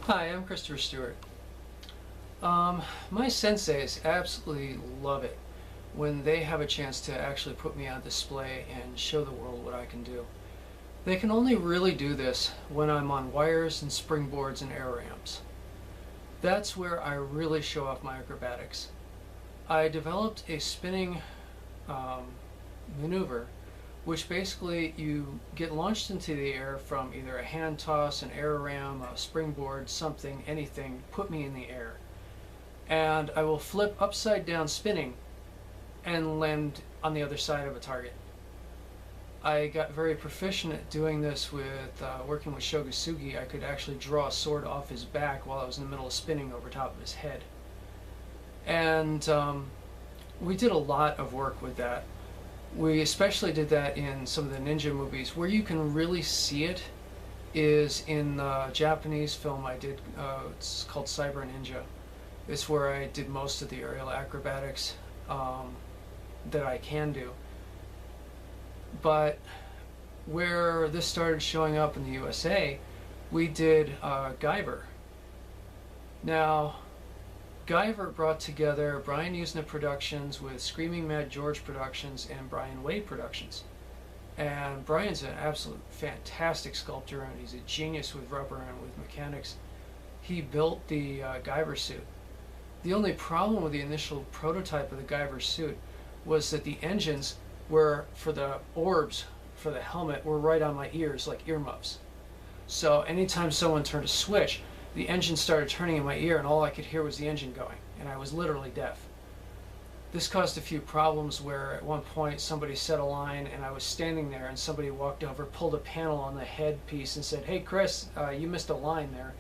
Hi, I'm Christopher Stewart. My senseis absolutely love it when they have a chance to actually put me on display and show the world what I can do. They can only really do this when I'm on wires and springboards and air ramps. That's where I really show off my acrobatics. I developed a spinning maneuver which basically you get launched into the air from either a hand toss, an air ram, a springboard, something, anything, put me in the air. And I will flip upside down spinning and land on the other side of a target. I got very proficient at doing this with working with Shogusugi. I could actually draw a sword off his back while I was in the middle of spinning over top of his head. And we did a lot of work with that. We especially did that in some of the ninja movies. Where you can really see it is in the Japanese film I did. It's called Cyber Ninja. It's where I did most of the aerial acrobatics that I can do. But where this started showing up in the USA, we did Guyver. Now, Guyver brought together Brian Usna Productions with Screaming Mad George Productions and Brian Wade Productions. And Brian's an absolute fantastic sculptor, and he's a genius with rubber and with mechanics. He built the Guyver Suit. The only problem with the initial prototype of the Guyver Suit was that the engines were, for the orbs for the helmet, were right on my ears like earmuffs. So anytime someone turned a switch, the engine started turning in my ear, and all I could hear was the engine going, and I was literally deaf. This caused a few problems where at one point somebody set a line and I was standing there and somebody walked over, pulled a panel on the headpiece and said, "Hey Chris, you missed a line there."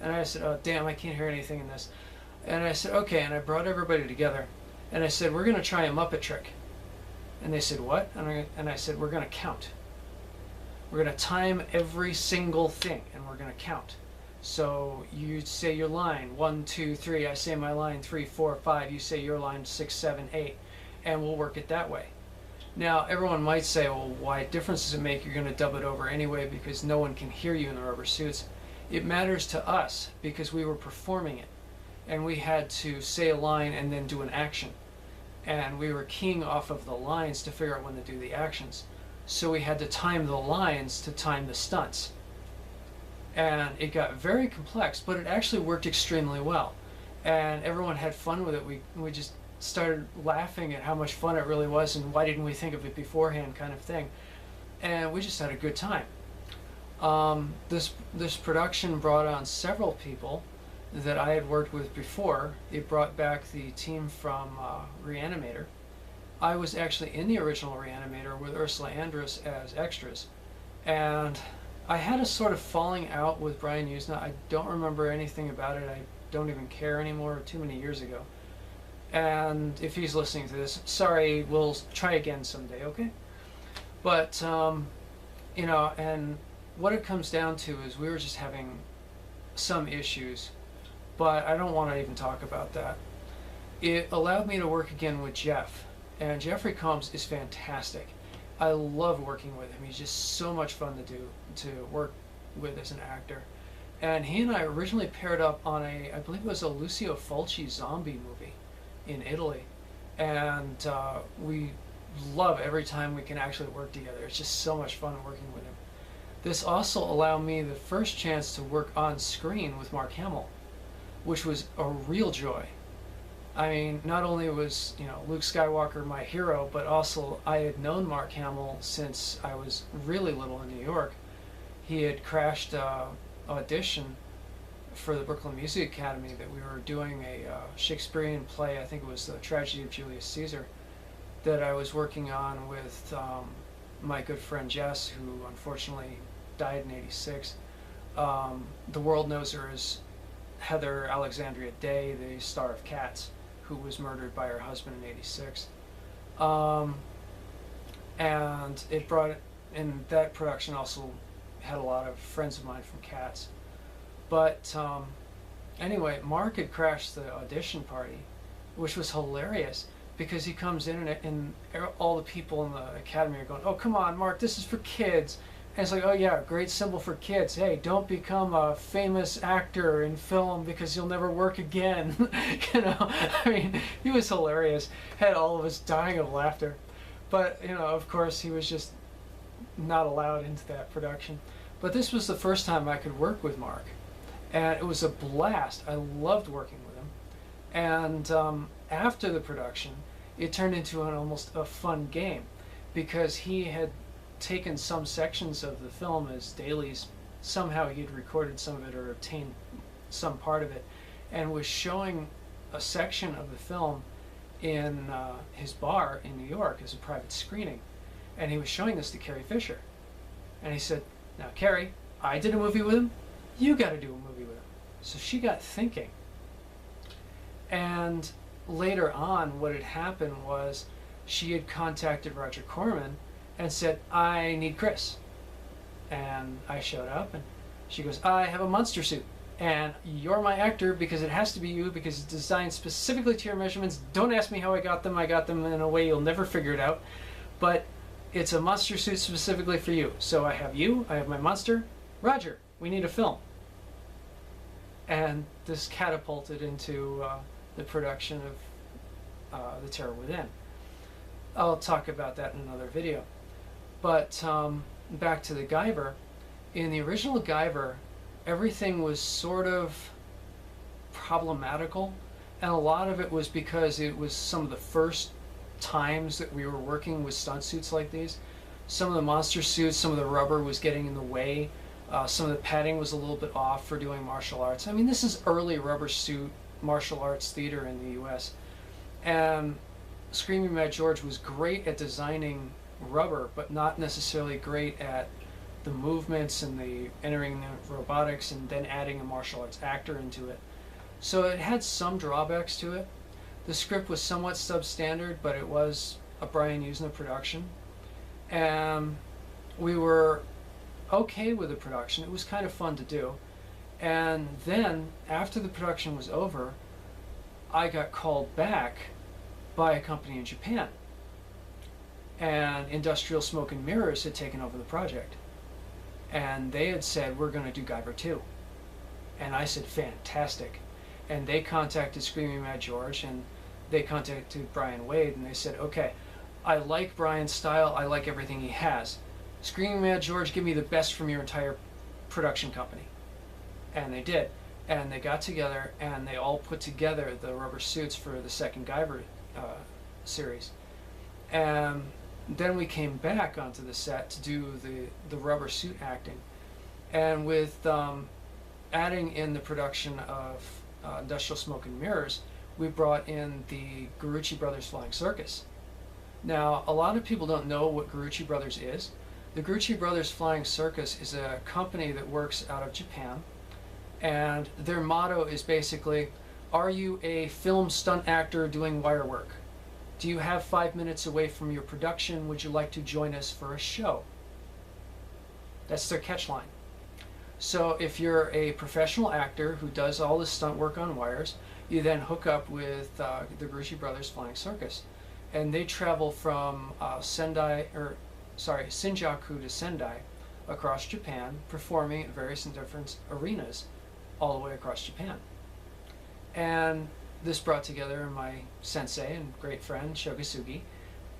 And I said, "Oh damn, I can't hear anything in this." And I said, "Okay," and I brought everybody together and I said, "We're going to try a Muppet trick." And they said, "What?" And I said, "We're going to count. We're going to time every single thing and we're going to count. So you say your line, 1, 2, 3, I say my line, 3, 4, 5, you say your line, 6, 7, 8, and we'll work it that way." Now, everyone might say, well, why difference does it make? You're going to dub it over anyway because no one can hear you in the rubber suits. It matters to us because we were performing it, and we had to say a line and then do an action. And we were keying off of the lines to figure out when to do the actions. So we had to time the lines to time the stunts. And it got very complex, but it actually worked extremely well. And everyone had fun with it. We just started laughing at how much fun it really was and why didn't we think of it beforehand kind of thing. And we just had a good time. This production brought on several people that I had worked with before. It brought back the team from Reanimator. I was actually in the original Reanimator with Ursula Andress as extras. And I had a sort of falling out with Brian Usna. I don't remember anything about it. I don't even care anymore, too many years ago. And if he's listening to this, sorry, we'll try again someday, okay? But, you know, and what it comes down to is we were just having some issues, but I don't want to even talk about that. It allowed me to work again with Jeff, and Jeffrey Combs is fantastic. I love working with him. He's just so much fun to work with as an actor. And he and I originally paired up on I believe it was a Lucio Fulci zombie movie in Italy. And we love every time we can actually work together. It's just so much fun working with him. This also allowed me the first chance to work on screen with Mark Hamill, which was a real joy. I mean, not only was, you know, Luke Skywalker my hero, but also I had known Mark Hamill since I was really little in New York. He had crashed audition for the Brooklyn Music Academy that we were doing a Shakespearean play, I think it was The Tragedy of Julius Caesar, that I was working on with my good friend Jess, who unfortunately died in '86. The world knows her as Heather Alexandria Day, the star of Cats, who was murdered by her husband in '86. And it brought, and that production also had a lot of friends of mine from Cats. But anyway, Mark had crashed the audition party, which was hilarious because he comes in and all the people in the academy are going, "Oh, come on, Mark, this is for kids." And it's like, oh yeah, great symbol for kids. Hey, don't become a famous actor in film because you'll never work again. You know, I mean, he was hilarious. Had all of us dying of laughter. But, you know, of course, he was just not allowed into that production. But this was the first time I could work with Mark. And it was a blast. I loved working with him. And after the production, it turned into almost a fun game because he had taken some sections of the film as dailies. Somehow he'd recorded some of it or obtained some part of it and was showing a section of the film in his bar in New York as a private screening. And he was showing this to Carrie Fisher. And he said, now Carrie, I did a movie with him, you got to do a movie with him. So she got thinking. And later on, what had happened was she had contacted Roger Corman and said, I need Chris. And I showed up and she goes, I have a monster suit and you're my actor because it has to be you because it's designed specifically to your measurements. Don't ask me how I got them in a way you'll never figure it out. But it's a monster suit specifically for you. So I have you, I have my monster. Roger, we need a film. And this catapulted into the production of The Terror Within. I'll talk about that in another video. But back to the Guyver. In the original Guyver, everything was sort of problematical, and a lot of it was because it was some of the first times that we were working with stunt suits like these. Some of the monster suits, some of the rubber was getting in the way. Some of the padding was a little bit off for doing martial arts. I mean, this is early rubber suit martial arts theater in the US. And Screaming Mad George was great at designing rubber, but not necessarily great at the movements and the entering the robotics and then adding a martial arts actor into it. So it had some drawbacks to it. The script was somewhat substandard, but it was a Brian Usna production. And we were okay with the production. It was kind of fun to do. And then, after the production was over, I got called back by a company in Japan. And Industrial Smoke and Mirrors had taken over the project. And they had said, we're going to do Guyver 2. And I said, fantastic. And they contacted Screaming Mad George, and they contacted Brian Wade, and they said, okay, I like Brian's style, I like everything he has. Screaming Mad George, give me the best from your entire production company. And they did. And they got together, and they all put together the rubber suits for the second Guyver series. And then we came back onto the set to do the rubber suit acting. And with adding in the production of Industrial Smoke and Mirrors, we brought in the Gurucci Brothers Flying Circus. Now, a lot of people don't know what Gurucci Brothers is. The Gurucci Brothers Flying Circus is a company that works out of Japan, and their motto is basically, are you a film stunt actor doing wire work? Do you have 5 minutes away from your production? Would you like to join us for a show? That's their catchline. So if you're a professional actor who does all this stunt work on wires, you then hook up with the Gurucci Brothers Flying Circus. And they travel from Shinjuku to Sendai across Japan, performing at various and different arenas all the way across Japan. And this brought together my sensei and great friend, Shogasugi.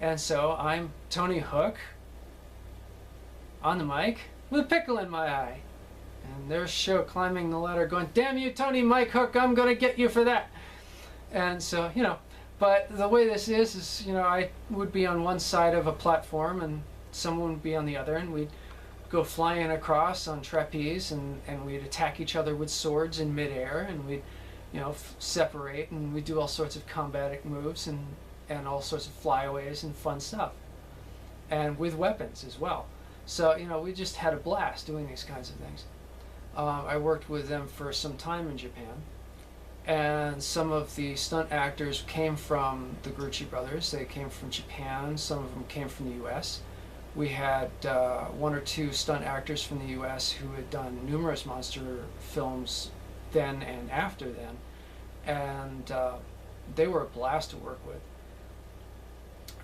And so I'm Tony Hook on the mic with a pickle in my eye. And there's Sho climbing the ladder going, damn you, Tony Mike Hook, I'm going to get you for that. And so, you know, but the way this is, you know, I would be on one side of a platform and someone would be on the other, and we'd go flying across on trapeze, and we'd attack each other with swords in midair, and we'd, you know, separate, and we'd do all sorts of combatic moves and all sorts of flyaways and fun stuff. And with weapons as well. So, you know, we just had a blast doing these kinds of things. I worked with them for some time in Japan. And some of the stunt actors came from the Gurucci brothers. They came from Japan. Some of them came from the US. We had one or two stunt actors from the US who had done numerous monster films then and after then. And they were a blast to work with.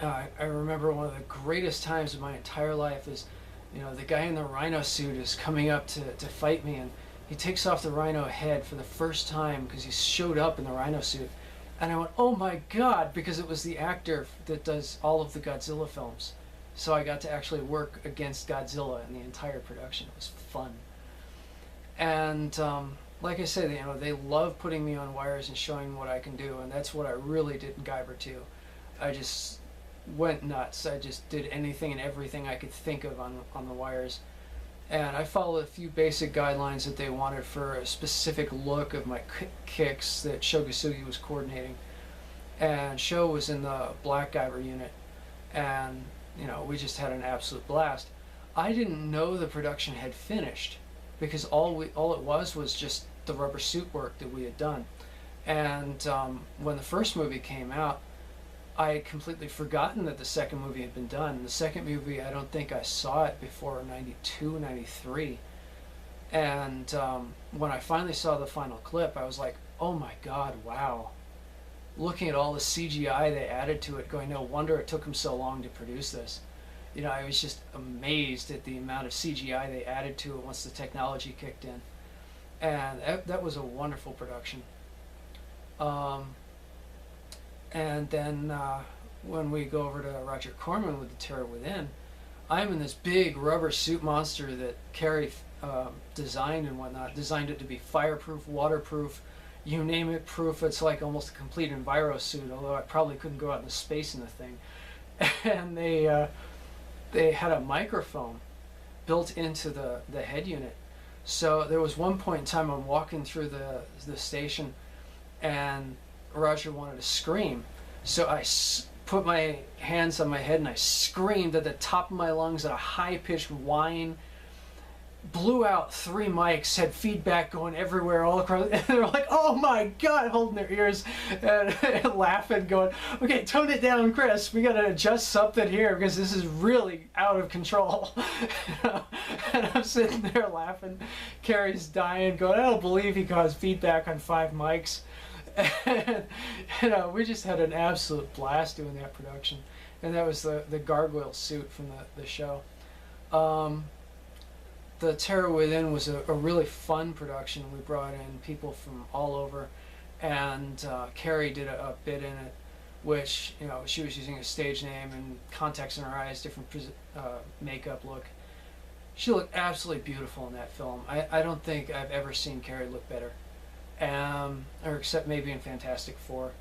I remember one of the greatest times of my entire life is You know, the guy in the rhino suit is coming up to fight me, and he takes off the rhino head for the first time because he showed up in the rhino suit. And I went, oh my God, because it was the actor that does all of the Godzilla films. So I got to actually work against Godzilla in the entire production. It was fun. And like I said, you know, they love putting me on wires and showing what I can do, and that's what I really did in Guyver 2. I just went nuts. I just did anything and everything I could think of on the wires. And I followed a few basic guidelines that they wanted for a specific look of my kicks that Sho Gasugi was coordinating. And Sho was in the Black Guyver unit, and you know, we just had an absolute blast. I didn't know the production had finished because all it was just the rubber suit work that we had done. And when the first movie came out, I had completely forgotten that the second movie had been done. The second movie, I don't think I saw it before 92, 93. And when I finally saw the final clip, I was like, oh my God, wow. Looking at all the CGI they added to it, going, no wonder it took them so long to produce this. You know, I was just amazed at the amount of CGI they added to it once the technology kicked in. And that was a wonderful production. And then when we go over to Roger Corman with The Terror Within, I'm in this big rubber suit monster that Carrie designed and whatnot. Designed it to be fireproof, waterproof, you name it proof. It's like almost a complete enviro suit, although I probably couldn't go out into space in the thing. And they had a microphone built into the head unit. So there was one point in time I'm walking through the station, and Roger wanted to scream. So I put my hands on my head and I screamed at the top of my lungs at a high-pitched whine. Blew out 3 mics, had feedback going everywhere all across, and they were like, oh my God, holding their ears and laughing, going, okay, tone it down, Chris, we gotta adjust something here because this is really out of control. And I'm sitting there laughing. Carrie's dying, going, I don't believe he caused feedback on 5 mics. And, you know, we just had an absolute blast doing that production. And that was the gargoyle suit from the show. The Terror Within was a really fun production. We brought in people from all over, and Carrie did a bit in it, which, you know, she was using a stage name and contacts in her eyes, different makeup look. She looked absolutely beautiful in that film. I don't think I've ever seen Carrie look better, or except maybe in Fantastic Four.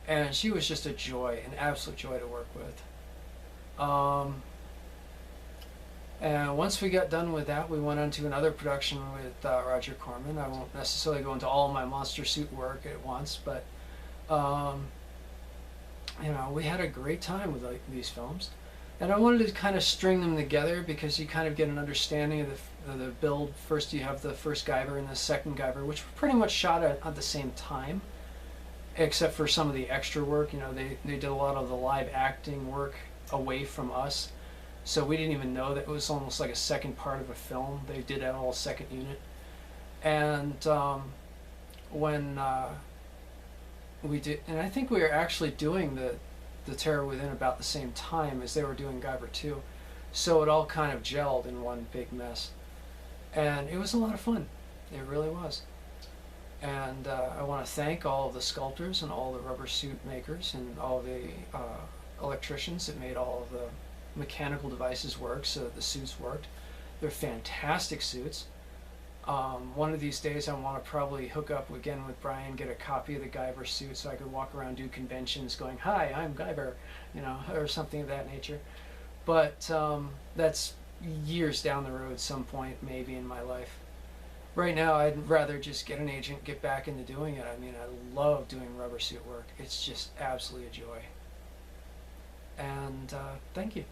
And she was just a joy, an absolute joy to work with. And once we got done with that, we went on to another production with Roger Corman. I won't necessarily go into all my monster suit work at once, but you know, we had a great time with these films. And I wanted to kind of string them together because you kind of get an understanding of the build. First you have the first Guyver and the second Guyver, which were pretty much shot at the same time, except for some of the extra work. You know, they did a lot of the live acting work away from us. So we didn't even know that it was almost like a second part of a film. They did that all second unit. And when we did, and I think we were actually doing the Terror Within about the same time as they were doing Guyver 2. So it all kind of gelled in one big mess. And it was a lot of fun. It really was. And I want to thank all of the sculptors and all the rubber suit makers and all the electricians that made all of the mechanical devices work so that the suits worked. They're fantastic suits. One of these days I want to probably hook up again with Brian, get a copy of the Guyver suit so I could walk around, do conventions going, hi, I'm Guyver, you know, or something of that nature. But that's years down the road, some point maybe in my life. Right now I'd rather just get an agent, get back into doing it. I mean, I love doing rubber suit work. It's just absolutely a joy. And thank you.